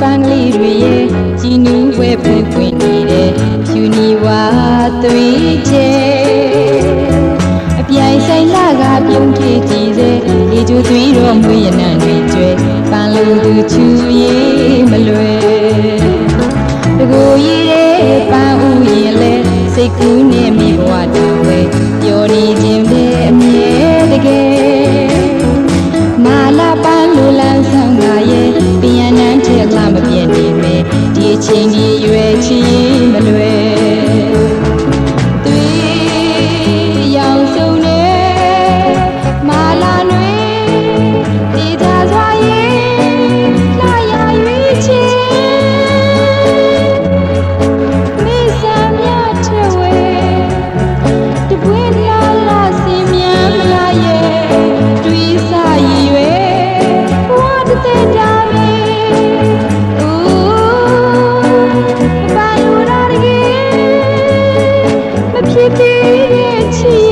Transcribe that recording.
ပန်းကလေးတွေရဲ့ကြည်နူးဝဲပွင့်ပွင့်နေတဲ့ဖြူနီဝါသွေးကျဲအပြိုင်ဆိုင်လာကပြုံးခေကြည်စေဒီကျူသွေးတော်မွေးရနံတွေကျွဲပန်းလုံးသူချူရေးမလွယ်တကိုရည်တဲ့ပန်းဥရင်လဲစိတ်ကူးနဲ့မိဘဝတော်ဝဲပျော်နေခြင်းပဲအမြဲတကယ်မာလာပန်းလိုလန်းဆောင်ငါရဲ့ပြန်နှမ်းထက်လာမပြည့်နေမယ်ဒီအချိန်ကြီးရွယ်ချင်မလွယ်သွေးရောင်စုံနေမာလာနွေဒီသာစွာရဲ့လာရရွေးချင်မိစံမြတ်ထဝဲတပွေးလာလာစီမြန်မလာရဲ့တွေးစားရည်ရွယ်ဝါတတဲ့တာမေဖြစ်ဖြစ်ရဲ့ချီ